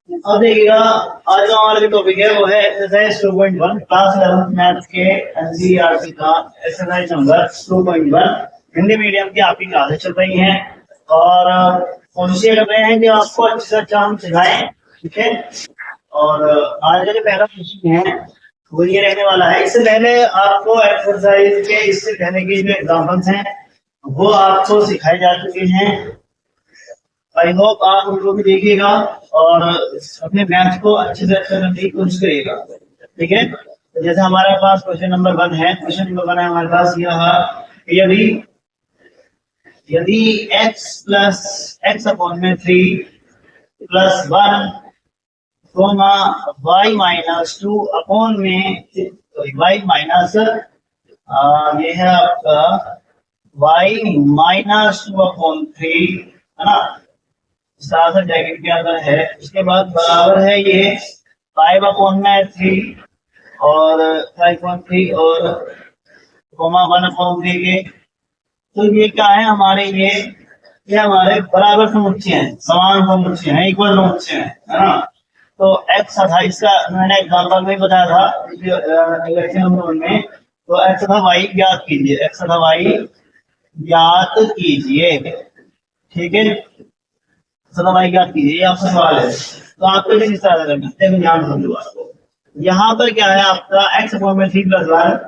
अब देखिएगा, आज का हमारा जो टॉपिक है वो है एक्सरसाइज 2.1 क्लास 11 मैथ के एनसीईआरटी का एक्सरसाइज नंबर 2.1 हिंदी मीडियम की आपकी क्लासें चल रही हैं और कोशिश कर रहे हैं कि आपको अच्छे से अच्छा हम सिखाएं। ठीक है, और आज का जो पहला क्वेश्चन है वो ये रहने वाला है। इससे पहले आपको एक्सरसाइज के इससे पहले की जो एग्जाम्पल्स हैं वो आपको सिखाए जा चुके हैं। आई होप आप उनको भी देखिएगा और अपने मैथ्स को अच्छे से अच्छा करने की कोशिश करिएगा। ठीक है, तो जैसे हमारे पास क्वेश्चन नंबर 1 है। क्वेश्चन नंबर 1 है हमारे पास यह है, यदि यदि x प्लस एक्स अपॉन में 3 plus 1 comma y minus 2 upon में y माइनस ये है आपका y माइनस 2 अपॉन 3 है ना, साथ जैकेट के अंदर है। उसके बाद बराबर है ये 5 अपॉन में 3 और 5.3 और कोमा 1 अपॉन 3 के। तो ये क्या है हमारे, ये हमारे बराबर समुच्चय हैं, समान समुच्चय हैं, इक्वल समुच्चय हैं, है ना। तो x था, इसका मैंने एग्जांपल में बताया था इक्वेशन नंबर 1 में। तो x तथा y ज्ञात कीजिए, x तथा y ज्ञात कीजिए। ठीक है, सदाई ज्ञात कीजिए, आपका सवाल है। तो आपको किस तरह करना है, ध्यान समझो। आपको यहाँ पर क्या है, आपका x अपॉन में 3 plus 1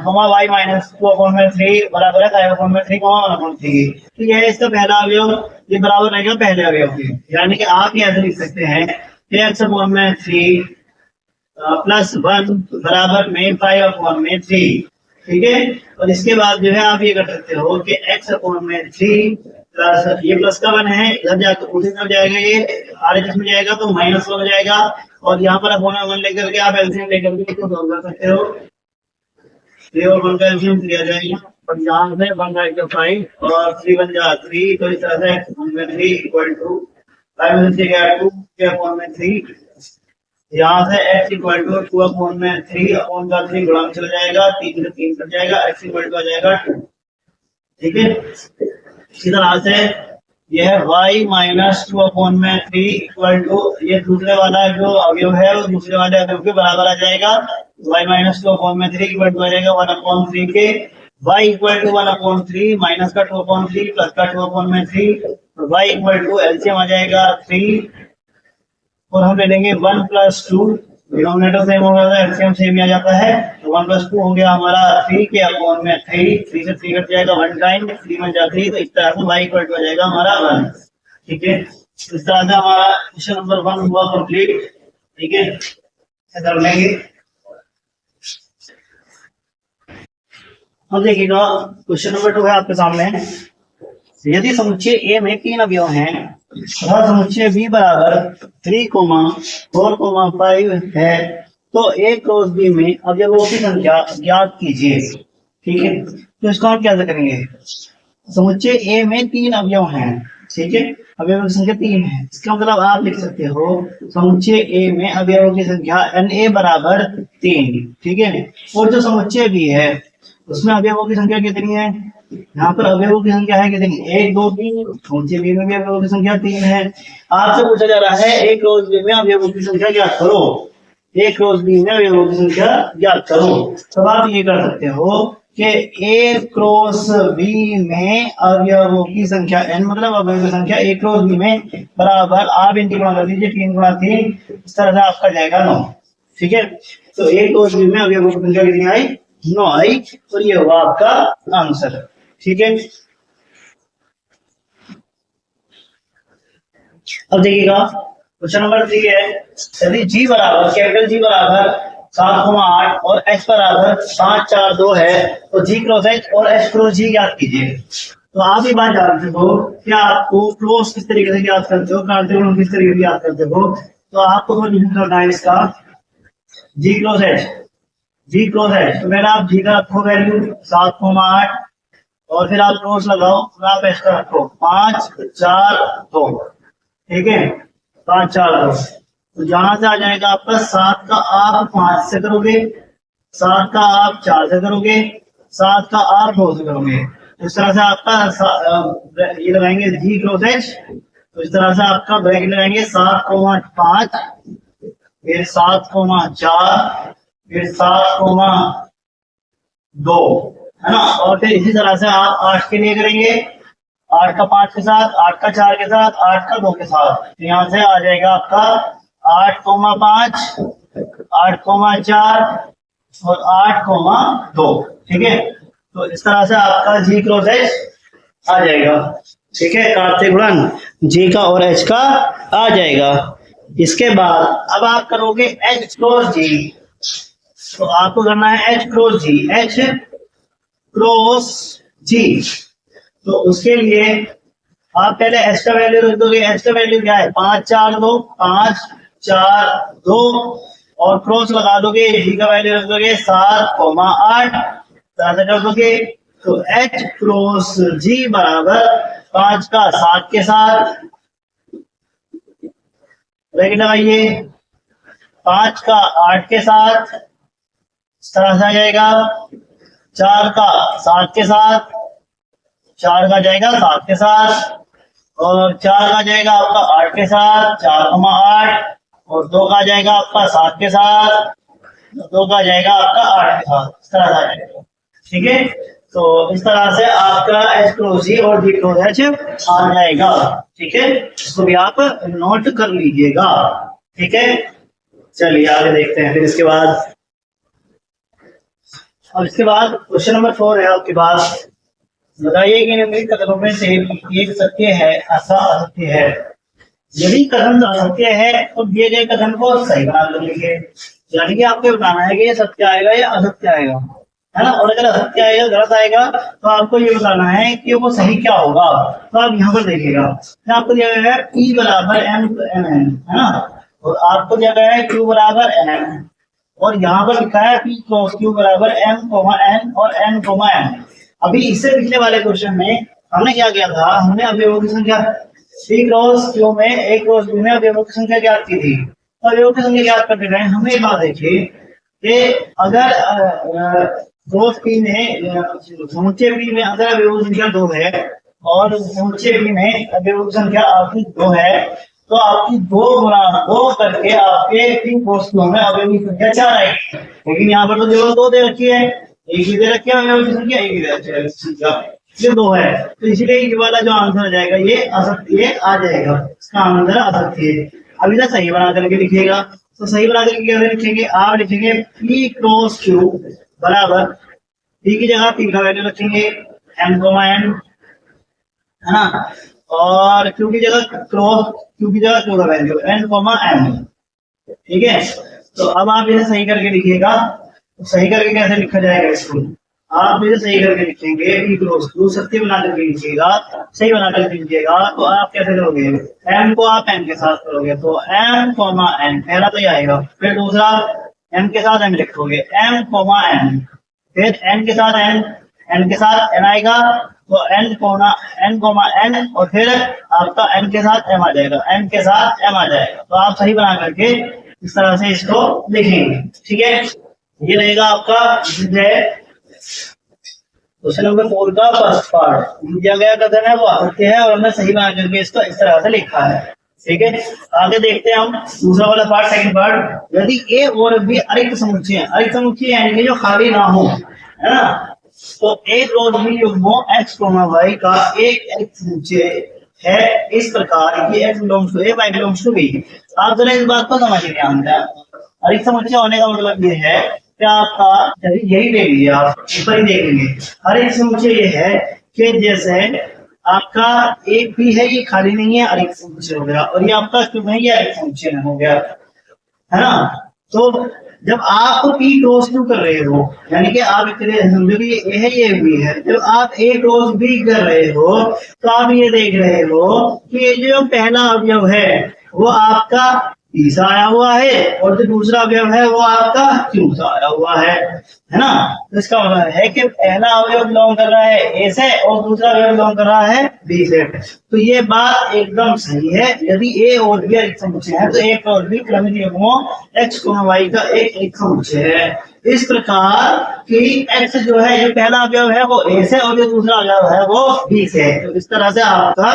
comma y minus 2 upon में 3 बराबर है 5 अपॉन में 3 कोमा 1 अपॉन 3। तो यह इसका पहला अवयव, ये बराबर रहेगा पहले अवयव के। यानी कि आप ये ऐसे लिख सकते हैं कि x अपॉन में 3 प्लस 1 बराबर में 5 अपॉन में 3। ठीक है, और इसके बाद जो है आप ये कर सकते हो कि x अपॉन में 3 प्लस ये प्लस का 1 है, इधर जाकर उसी तरफ जाएगा, ये आर में जाएगा तो माइनस 1 हो जाएगा। और यहाँ पर अपॉन 1 लेकर के आप एलसीएम लेकर के इसको सॉल्व कर सकते हो। 3 और 1 का एलसीएम लिया जाएगा और यहाँ से 1 जाएगा 5 और 3 बन जाएगा 3। तो इस तरह से x अपॉन में 3 इक्वल टू 5 से गया 2 के अपॉन में 3। यहाँ से x इक्वल टू 2 अपॉन में 3 अपॉन का 3 गुणा में चला जाएगा, 3 से 3 कट जाएगा, x इक्वल टू आ जाएगा 2। ठीक है, इसी तरह से यह y माइनस 2 अपॉन में 3 इक्वल टू ये दूसरे वाला जो अवयव है वो दूसरे वाले अवयव के बराबर आ जाएगा। y माइनस 2 अपॉन में 3 इक्वल टू आ जाएगा 1 अपॉन 3 के। y equal to 1 upon 3 minus का 2 अपॉन 3 प्लस का 2 अपॉन में 3। तो y इक्वल टू एलसीएम आ जाएगा 3 और हम ले लेंगे 1 प्लस 2, डिनोमिनेटर सेम होगा तो एलसीएम सेम आ जाता है। तो 1 प्लस 2 हो गया हमारा 3 के अपॉन में 3, 3 से 3 कट जाएगा 1 टाइम, 3 में जाती है। तो इस तरह से y इक्वल टू आ जाएगा हमारा 1। ठीक है, इस तरह से हमारा क्वेश्चन नंबर 1 हुआ कंप्लीट। ठीक है, ऐसा कर लेंगे। अब देखिएगा क्वेश्चन नंबर 2 है आपके सामने। यदि समुच्चय ए में 3 अवयव हैं तथा समुच्चय बी बराबर 3, 4, 5 है तो ए क्रॉस बी में अवयवों की संख्या ज्ञात कीजिए। ठीक है, तो इसको हम कैसे करेंगे। समुच्चय ए में 3 अवयव हैं, ठीक है, अवयवों की संख्या 3 है। इसका मतलब आप लिख सकते हो समुच्चय ए में अवयवों की संख्या Na बराबर 3। ठीक है, और जो समुच्चय बी है उसमें अवयवों की संख्या कितनी है, यहाँ पर अवयवों की संख्या है कितनी, 1, 2, 3। समुच्चय बी में भी अवयवों की संख्या 3 है। आपसे पूछा जा रहा है ए क्रॉस बी में अवयवों की संख्या ज्ञात करो, ए क्रॉस बी में अवयवों की संख्या ज्ञात करो। तो आप ये कर सकते हो कि ए क्रॉस बी में अवयवों की संख्या n मतलब अवयवों की संख्या ए क्रॉस बी में बराबर आप इनकी गुणा कर दीजिए, 3 गुणा 3, इस तरह से आपका जाएगा 9। ठीक है, तो ए क्रॉस बी में अवयवों की संख्या कितनी आई, 9 आई और ये हुआ आपका आंसर। ठीक है, अब देखिएगा क्वेश्चन नंबर 3 है। यदि जी बराबर कैपिटल जी बराबर 7,8 और x बराबर 5, 4, 2 है तो जी क्रॉस h और h क्रॉस जी ज्ञात कीजिए। तो आप ये बात जानते हो कि आपको क्रॉस किस तरीके से ज्ञात करते हो, कार्टेशियन किस तरीके से ज्ञात करते हो। तो आपको सोल्यूशन करना है इसका जी क्रॉस h, जी क्रॉस h। तो मेरा आप जी का रखो वैल्यू 7,8 और फिर आप क्रॉस लगाओ और आप h का रखो 5, 4, 2। ठीक है, 5, 4, 2। तो यहां से आ जाएगा आपका 7 का आप 5 से करोगे, 7 का आप 4 से करोगे, 7 का आप 2 से करोगे। इस तरह से आपका ये लगाएंगे जी क्रॉस h तो इस तरह से आपका ब्रैकेट लगाएंगे 7,5, फिर 7,4, फिर 7,2, है ना। और फिर इसी तरह से आप 8 के लिए करेंगे, 8 का 5 के साथ, 8 का 4 के साथ, 8 का 2 के साथ। तो यहाँ से आ जाएगा आपका 8,5, 8,4 और 8,2। ठीक है, तो इस तरह से आपका जी क्रॉस एच आ जाएगा। ठीक है, कार्तीय गुणन जी का और एच का आ जाएगा। इसके बाद अब आप करोगे एच क्रॉस जी। तो आपको करना है एच क्रॉस जी, एच क्रॉस जी। तो उसके लिए आप पहले एच का वैल्यू रख दोगे। एच का वैल्यू क्या है? 5, 4, 2, 5, 4, 2 और क्रॉस लगा दोगे। जी का वैल्यू रख दोगे 7,8 कर दोगे। तो एच क्रॉस जी बराबर 5 का 7 के साथ ब्रैकेट लगाइए, 5 का 8 के साथ, इस तरह से आ जाएगा। 4 का 7 के साथ, 4 का जाएगा 7 के साथ, और 4 का जाएगा आपका 8 के साथ, 4,8, और 2 का जाएगा आपका 7 के साथ, 2 का जाएगा आपका 8 के साथ, इस तरह से आ जाएगा। ठीक है, तो इस तरह से आपका एच क्रॉस जी और जी क्रॉस एच आ जाएगा। ठीक है, इसको भी आप नोट कर लीजिएगा। ठीक है, चलिए आगे देखते हैं। फिर इसके बाद क्वेश्चन नंबर 4 है आपके पास। बताइए कि निम्नलिखित कथनों में से एक सत्य है अथवा असत्य है। यदि कथन असत्य है तो दिए गए कथन को सही बना लीजिए। यानी कि आपको बताना है कि ये सत्य आएगा या असत्य आएगा, है ना। और अगर असत्य आएगा, गलत आएगा, तो आपको ये बताना है कि वो सही क्या होगा। तो आप यहाँ पर देखिएगा, आपको दिया गया है P बराबर M N, है ना, और आपको दिया गया है Q बराबर N, और यहाँ पर लिखा है P क्रॉस Q बराबर M, N और N, N। अभी इससे पिछले वाले क्वेश्चन में हमने क्या किया था? हमने अवयवों की संख्या P क्रॉस Q में, A क्रॉस B में अवयवों की संख्या ज्ञात की थी। अवयवों की संख्या ज्ञात करते गए हमने एक बात देखी कि अगर क्रॉस P में, समुच्चय P में अगर अवयवों की संख्या 2 है और समुच्चय P में अवयवों की संख्या आपकी 2 है, तो आपकी 2 गुणा 2 करके आपके P क्रॉस Q में अवयवों की संख्या 4 आएगी। लेकिन यहाँ पर तो केवल 2 दे रखी है, एक ही दे रखी है अवयवों की संख्या, एक ही दे रखी है, ये 2 है। तो इसलिए ये वाला जो आंसर आ जाएगा ये असत्य आ जाएगा। इसका आंसर असत्य है। अभी तक सही बना करके लिखिएगा। तो सही बना करके क्या लिखेंगे? आप लिखेंगे P क्रॉस Q बराबर, P की जगह P का वैल्यू रखेंगे M, N, है ना, और Q की जगह क्रॉस Q की जगह Q का वैल्यू N, M। ठीक है, तो अब आप इसे सही करके लिखिएगा। तो सही करके कैसे लिखा जाएगा इसको? आप इसे सही करके लिखेंगे P क्रॉस Q, सत्य बना करके लिखिएगा, सही बना करके लिखिएगा। तो आप कैसे करोगे? M को आप N के साथ करोगे, तो M, N पहला तो ये आएगा। फिर दूसरा M के साथ M लिखोगे, M, N, फिर N के साथ N के साथ N आएगा, तो N, N, और फिर आपका N के साथ M आ जाएगा, N के साथ M आ जाएगा। तो आप सही बना करके इस तरह से इसको लिखेंगे। ठीक है, ये रहेगा आपका क्वेश्चन नंबर 4 का फर्स्ट पार्ट। दिया गया कथन है वो असत्य है और हमने सही बना करके इसको इस तरह से लिखा है। ठीक है, आगे देखते हैं हम दूसरा वाला पार्ट, सेकंड पार्ट। यदि ए और बी अरिक्त समुच्चय है, अरिक्त समुच्चय यानी कि जो खाली ना हो, है ना, तो ए और बी युग्मों x, y का एक अरिक्त समुच्चय है इस प्रकार कि x belongs to a, y belongs to b। आप जरा इस बात को समझिए ध्यान से। अरिक्त समुच्चय होने का मतलब ये है कि आपका यही देख लीजिए, आप ऊपर ही देख लीजिए। अरिक्त समुच्चय ये है कि जैसे आपका एक भी है ये खाली नहीं है, अरिक्त समुच्चय हो गया, और ये आपका क्यों है, ये अरिक्त समुच्चय हो गया, है ना। तो जब आप P क्रॉस Q कर रहे हो, यानी कि आप समझो कि ये है ये भी है, जब आप A क्रॉस B कर रहे हो तो आप ये देख रहे हो कि ये जो पहला अवयव है वो आपका P से आया हुआ है और जो दूसरा अवयव है वो आपका Q से आया हुआ है ना। तो इसका मतलब है कि पहला अवयव बिलोंग कर रहा है A से और दूसरा अवयव बिलोंग कर रहा है B से। तो ये बात एकदम सही है। यदि A और B एक समुच्चय है तो A और B क्रमिक युग्मों x, y का एक समुच्चय है। इस प्रकार कि x जो है, जो पहला अवयव है वो A से और जो दूसरा अवयव है वो B से। तो इस तरह से आपका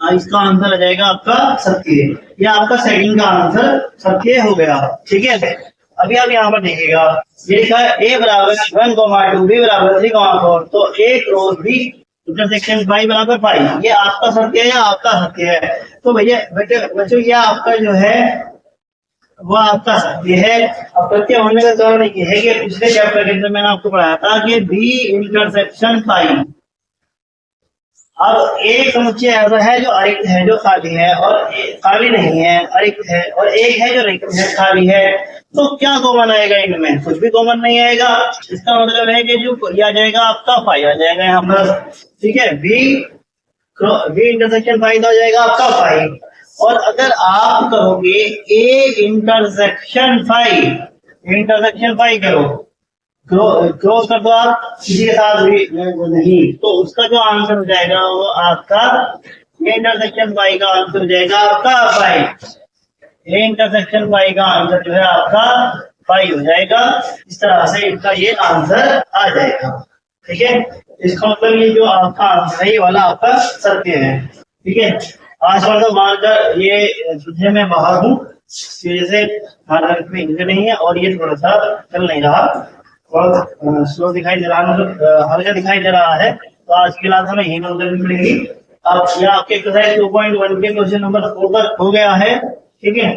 इसका आंसर आ जाएगा आपका सत्य। ये आपका सेकंड का आंसर सत्य हो गया। ठीक है, अभी आप यहाँ पर देखिएगा, ये लिखा है ए बराबर 1,2 बी बराबर 3,4, तो ए क्रॉस बी इंटरसेक्शन फाइव बराबर फाइव। ये आपका सत्य है या आपका सत्य है? तो भैया बच्चों ये आपका जो है वो आपका सत्य है। अब सत्य होने का कारण ये है कि पिछले चैप्टर के अंदर मैंने आपको पढ़ाया था कि बी इंटरसेक्शन फाइव। अब एक समुच्चय ऐसा है जो अरिक्त है, जो खाली है, और खाली नहीं है, अरिक्त है, और एक है जो रिक्त है, खाली है। तो क्या कॉमन आएगा इनमें? कुछ भी कॉमन नहीं आएगा। इसका मतलब है कि जो आ जाएगा आपका फाइव आ जाएगा यहाँ पर। ठीक है, बी इंटरसेक्शन फाइव आ जाएगा आपका फाइव। और अगर आप करोगे ए इंटरसेक्शन फाइव करो, क्रॉस कर दो आप किसी के साथ भी नहीं, तो उसका जो आंसर हो जाएगा वो आपका इंटरसेक्शन फाइव का आंसर हो जाएगा आपका फाइव। इंटरसेक्शन फाइव का आंसर जो है आपका फाइव हो जाएगा। इस तरह से इसका ये आंसर आ जाएगा। ठीक है, इसका मतलब ये जो आपका आंसर है ये वाला आपका सत्य है। ठीक है, आज थोड़ा सा मानकर ये तुझे मैं बाहर हूँ, इस वजह से हाथ में इंजन नहीं है और ये थोड़ा सा चल नहीं रहा, और स्लो दिखाई दे रहा, मतलब हल्का दिखाई दे रहा है। तो आज की क्लास हमें यही नंबर मिलेगी। अब ये आपके एक्सरसाइज 2.1 के क्वेश्चन नंबर 4 पर हो गया है। ठीक है,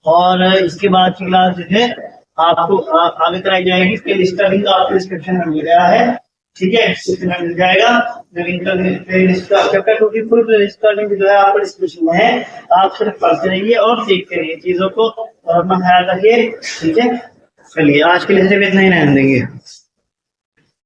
और इसके बाद की क्लास जो है आपको आगे कराई जाएगी। इसके लिस्ट का लिंक आपको डिस्क्रिप्शन में मिल गया है। ठीक है, इसमें मिल जाएगा। चैप्टर 2 की फुल लिस्ट का लिंक जो है आपको डिस्क्रिप्शन में है। आप सिर्फ पढ़ते रहिए और सीखते रहिए चीजों को, और अपना ख्याल रखिए। ठीक है, चलिए आज के लिए सिर्फ इतना ही रहने देंगे।